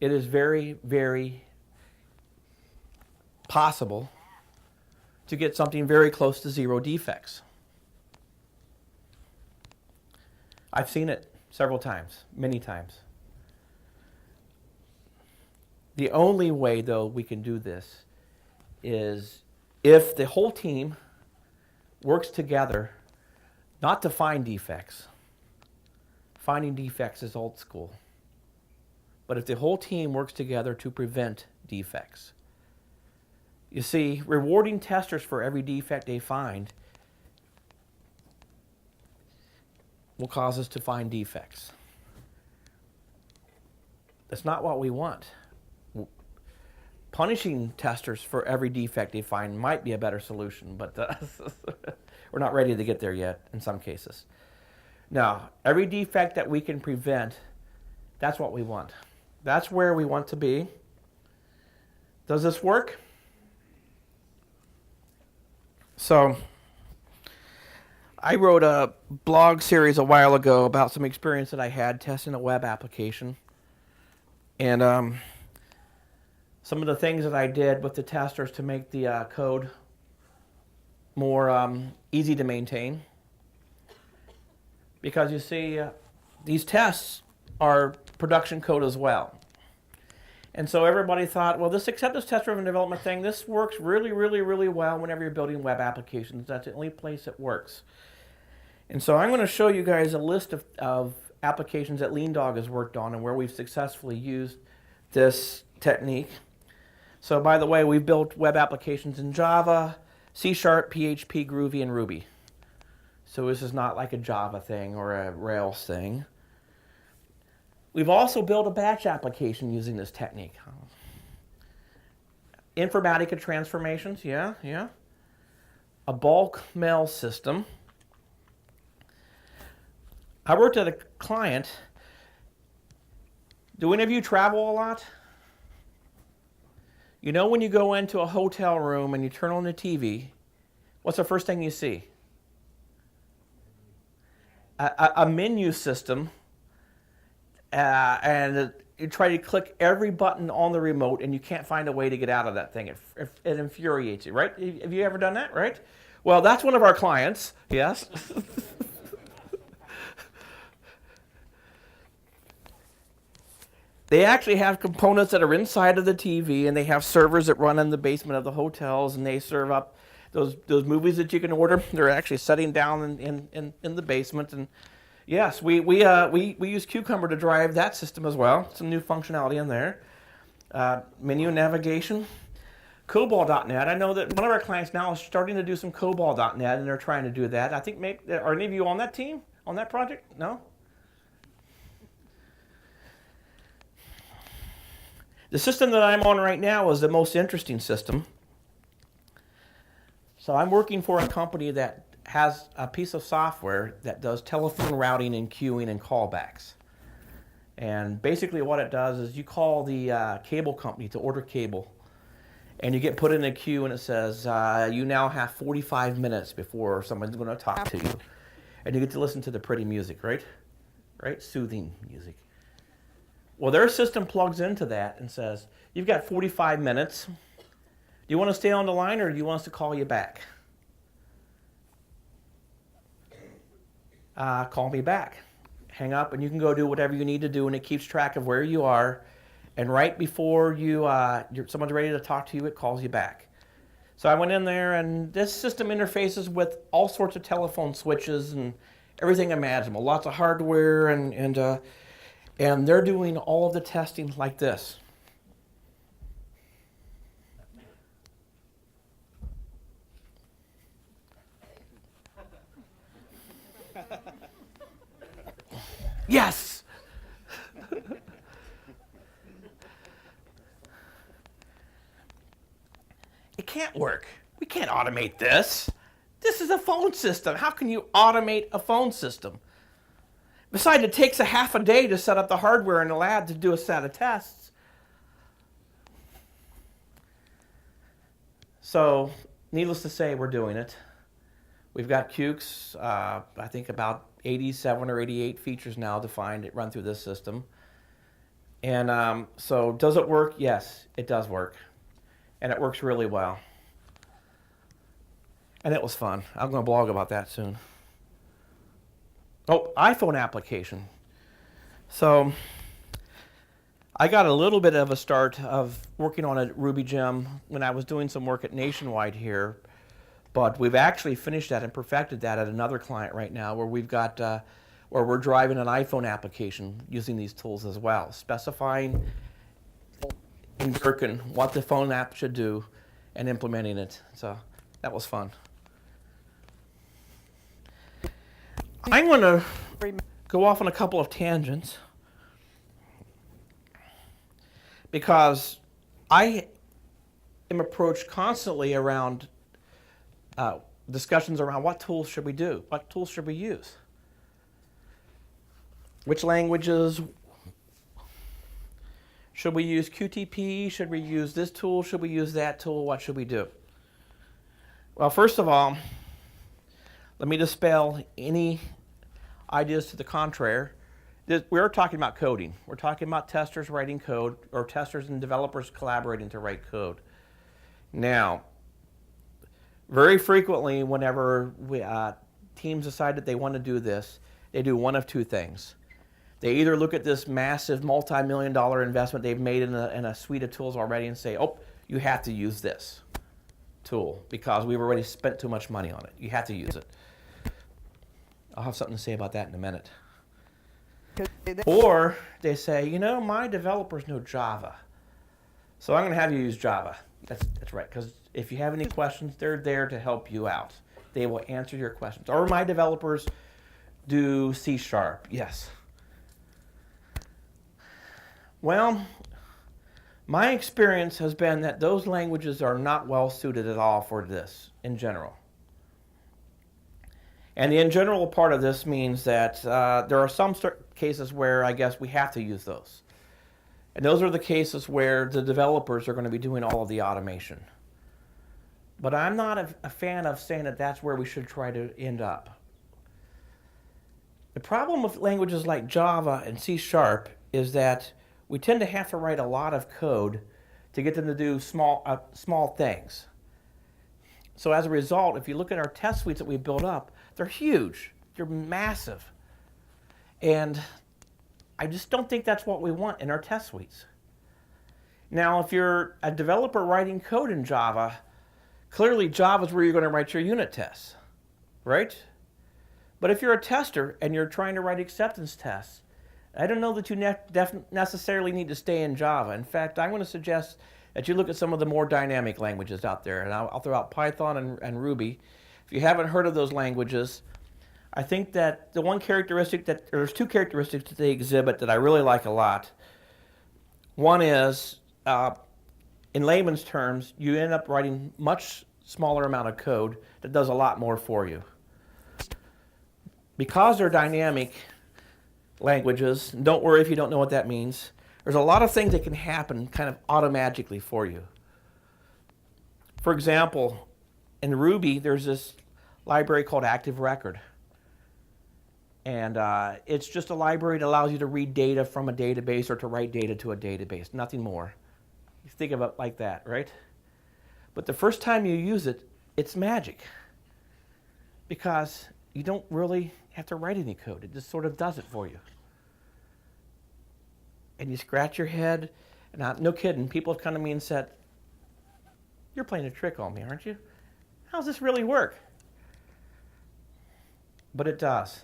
it is very, very possible to get something very close to 0 defects. I've seen it several times, many times. The only way, though, we can do this is if the whole team works together not to find defects. Finding defects is old school. But if the whole team works together to prevent defects. You see, rewarding testers for every defect they find will cause us to find defects. That's not what we want. Punishing testers for every defect they find might be a better solution, but we're not ready to get there yet in some cases. Now, every defect that we can prevent, that's what we want. That's where we want to be. Does this work? So, I wrote a blog series a while ago about some experience that I had testing a web application. And some of the things that I did with the testers to make the code more easy to maintain. Because you see, these tests are production code as well. And so everybody thought, well, this acceptance test-driven development thing, this works really, really, really well whenever you're building web applications. That's the only place it works. And so I'm going to show you guys a list of applications that LeanDog has worked on and where we've successfully used this technique. So by the way, we've built web applications in Java, C#, PHP, Groovy, and Ruby. So this is not like a Java thing or a Rails thing. We've also built a batch application using this technique. Informatica transformations, yeah. A bulk mail system. I worked at a client. Do any of you travel a lot? You know when you go into a hotel room and you turn on the TV, what's the first thing you see? A menu system, and you try to click every button on the remote and you can't find a way to get out of that thing. It infuriates you, right? Have you ever done that, right? Well, that's one of our clients, yes. They actually have components that are inside of the TV, and they have servers that run in the basement of the hotels, and they serve up those movies that you can order. They're actually setting down in the basement. And yes, we use Cucumber to drive that system as well. Some new functionality in there. Menu navigation. COBOL.net. I know that one of our clients now is starting to do some COBOL.net, and they're trying to do that. I think maybe, are any of you on that team, on that project? No? The system that I'm on right now is the most interesting system. So I'm working for a company that has a piece of software that does telephone routing and queuing and callbacks. And basically what it does is you call the cable company to order cable, and you get put in a queue, and it says, you now have 45 minutes before someone's going to talk to you. And you get to listen to the pretty music, right? Right? Soothing music. Well, their system plugs into that and says, you've got 45 minutes. Do you want to stay on the line, or do you want us to call you back? Call me back. Hang up, and you can go do whatever you need to do, and it keeps track of where you are. And right before someone's ready to talk to you, it calls you back. So I went in there, and this system interfaces with all sorts of telephone switches and everything imaginable. Lots of hardware, and they're doing all of the testing like this. Yes! It can't work. We can't automate this. This is a phone system. How can you automate a phone system? Besides, it takes a half a day to set up the hardware in the lab to do a set of tests. So, needless to say, we're doing it. We've got Qux, I think about 87 or 88 features now defined that run through this system. And so does it work? Yes, it does work. And it works really well. And it was fun. I'm going to blog about that soon. Oh, iPhone application. So I got a little bit of a start of working on a Ruby gem when I was doing some work at Nationwide here. But we've actually finished that and perfected that at another client right now where we've got, where we're driving an iPhone application using these tools as well, specifying in Gherkin what the phone app should do and implementing it. So that was fun. I'm going to go off on a couple of tangents because I am approached constantly around discussions around what tools should we do, what tools should we use, which languages should we use, QTP, should we use this tool, should we use that tool, what should we do? Well, first of all, let me dispel any ideas to the contrary. We're talking about coding. We're talking about testers writing code or testers and developers collaborating to write code. Now, very frequently whenever teams decide that they want to do this, they do one of two things. They either look at this massive multi-million-dollar investment they've made in a suite of tools already and say, oh, you have to use this tool because we've already spent too much money on it. You have to use it. I'll have something to say about that in a minute. Or they say, you know, my developers know Java, so I'm going to have you use Java. That's right, because if you have any questions, they're there to help you out. They will answer your questions. Or my developers do C#. Yes. Well, my experience has been that those languages are not well suited at all for this in general. And the in general part of this means that there are some cases where I guess we have to use those. And those are the cases where the developers are going to be doing all of the automation. But I'm not a fan of saying that that's where we should try to end up. The problem with languages like Java and C# is that we tend to have to write a lot of code to get them to do small things. So as a result, if you look at our test suites that we built up, they're huge. They're massive. And I just don't think that's what we want in our test suites. Now, if you're a developer writing code in Java, clearly Java is where you're going to write your unit tests, right? But if you're a tester and you're trying to write acceptance tests, I don't know that you necessarily need to stay in Java. In fact, I'm going to suggest that you look at some of the more dynamic languages out there. And I'll throw out Python and Ruby. If you haven't heard of those languages, I think that the one characteristic there's two characteristics that they exhibit that I really like a lot. One is, in layman's terms, you end up writing much smaller amount of code that does a lot more for you. Because they're dynamic languages, and don't worry if you don't know what that means, there's a lot of things that can happen kind of automatically for you. For example, in Ruby, there's this library called Active Record. And it's just a library that allows you to read data from a database or to write data to a database, nothing more. You think of it like that, right? But the first time you use it, it's magic. Because you don't really have to write any code. It just sort of does it for you. And you scratch your head, and no kidding, people have come to me and said, you're playing a trick on me, aren't you? How does this really work? But it does.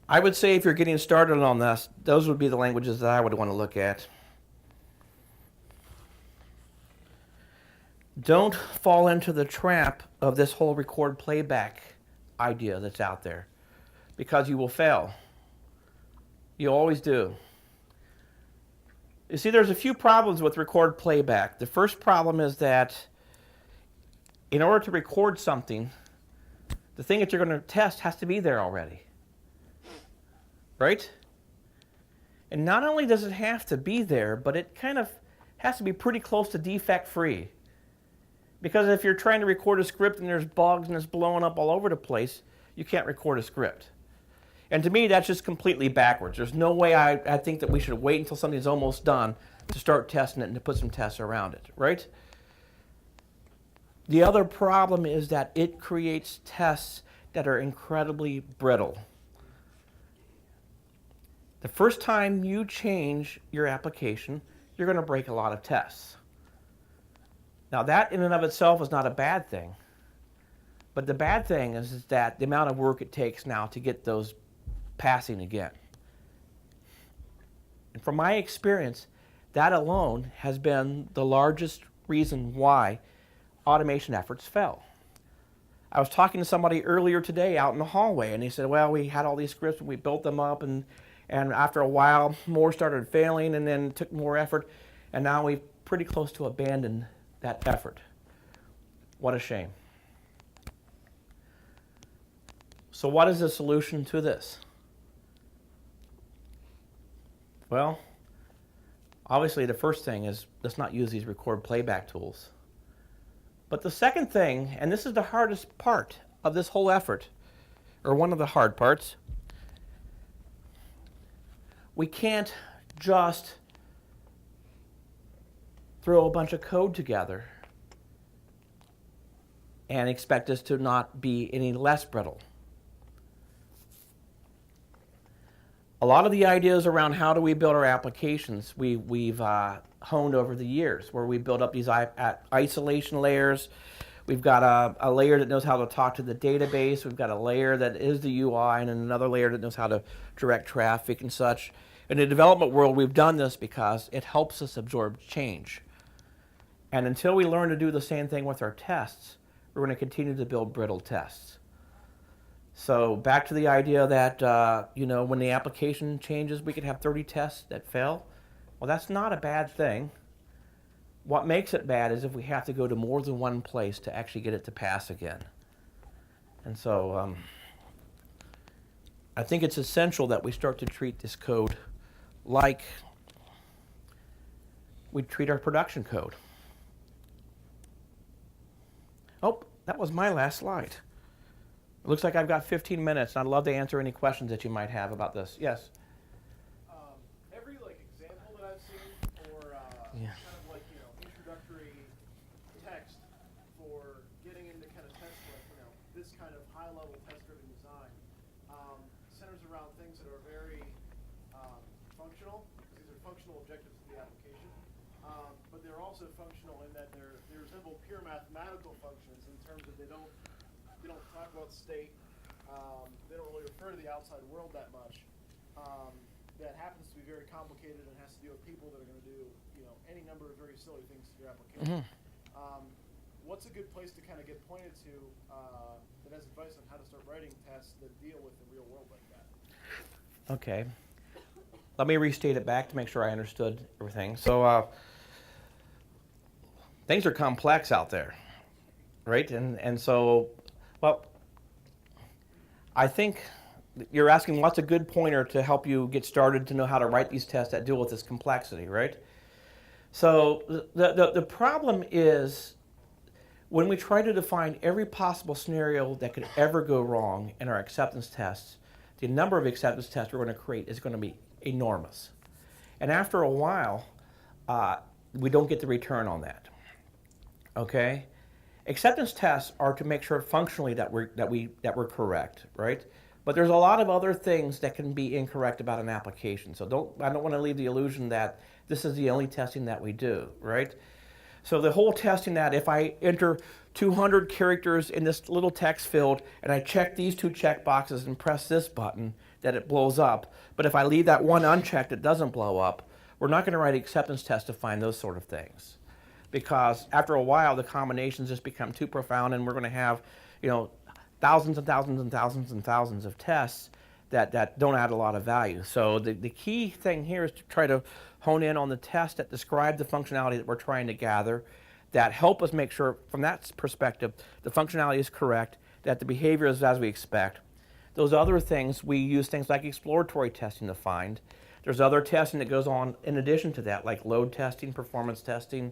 I would say if you're getting started on this, those would be the languages that I would want to look at. Don't fall into the trap of this whole record playback idea that's out there, because you will fail. You always do. You see, there's a few problems with record playback. The first problem is that in order to record something, the thing that you're going to test has to be there already. Right? And not only does it have to be there, but it kind of has to be pretty close to defect-free. Because if you're trying to record a script and there's bugs and it's blowing up all over the place, you can't record a script. And to me, that's just completely backwards. There's no way I think that we should wait until something's almost done to start testing it and to put some tests around it, right? The other problem is that it creates tests that are incredibly brittle. The first time you change your application, you're going to break a lot of tests. Now that in and of itself is not a bad thing. But the bad thing is that the amount of work it takes now to get those passing again. And from my experience, that alone has been the largest reason why automation efforts fail. I was talking to somebody earlier today out in the hallway, and he said, well, we had all these scripts and we built them up, and after a while, more started failing, and then it took more effort, and now we've pretty close to abandoned that effort. What a shame. So what is the solution to this? Well, obviously the first thing is let's not use these record playback tools. But the second thing, and this is the hardest part of this whole effort, or one of the hard parts, we can't just throw a bunch of code together and expect this to not be any less brittle. A lot of the ideas around how do we build our applications, we've honed over the years, where we build up these isolation layers. We've got a layer that knows how to talk to the database. We've got a layer that is the UI, and then another layer that knows how to direct traffic and such. In the development world, we've done this because it helps us absorb change. And until we learn to do the same thing with our tests, we're going to continue to build brittle tests. So back to the idea that, when the application changes, we could have 30 tests that fail. Well, that's not a bad thing. What makes it bad is if we have to go to more than one place to actually get it to pass again. And so I think it's essential that we start to treat this code like we treat our production code. Oh, that was my last slide. It looks like I've got 15 minutes, and I'd love to answer any questions that you might have about this. Yes? Every example that I've seen for kind of introductory text for getting into kind of tests this kind of high-level test-driven design centers around things that are very functional, because these are functional objectives of the application, but they're also functional in that they resemble pure mathematical functions in terms of they don't talk about state. They don't really refer to the outside world that much. That happens to be very complicated and has to do with people that are going to do any number of very silly things to your application. What's a good place to kind of get pointed to that has advice on how to start writing tests that deal with the real world like that? Okay. Let me restate it back to make sure I understood everything. So things are complex out there, right? And so, well, I think you're asking what's a good pointer to help you get started to know how to write these tests that deal with this complexity, right? So the problem is when we try to define every possible scenario that could ever go wrong in our acceptance tests, the number of acceptance tests we're going to create is going to be enormous. And after a while, we don't get the return on that. Okay? Acceptance tests are to make sure functionally that we're correct, right? But there's a lot of other things that can be incorrect about an application. So I don't want to leave the illusion that this is the only testing that we do, right? So the whole testing that if I enter 200 characters in this little text field and I check these two check boxes and press this button, that it blows up. But if I leave that one unchecked, it doesn't blow up. We're not going to write acceptance tests to find those sort of things. Because after a while, the combinations just become too profound, and we're going to have, thousands and thousands and thousands and thousands of tests that don't add a lot of value. So the key thing here is to try to hone in on the tests that describe the functionality that we're trying to gather, that help us make sure, from that perspective, the functionality is correct, that the behavior is as we expect. Those other things, we use things like exploratory testing to find. There's other testing that goes on in addition to that, like load testing, performance testing,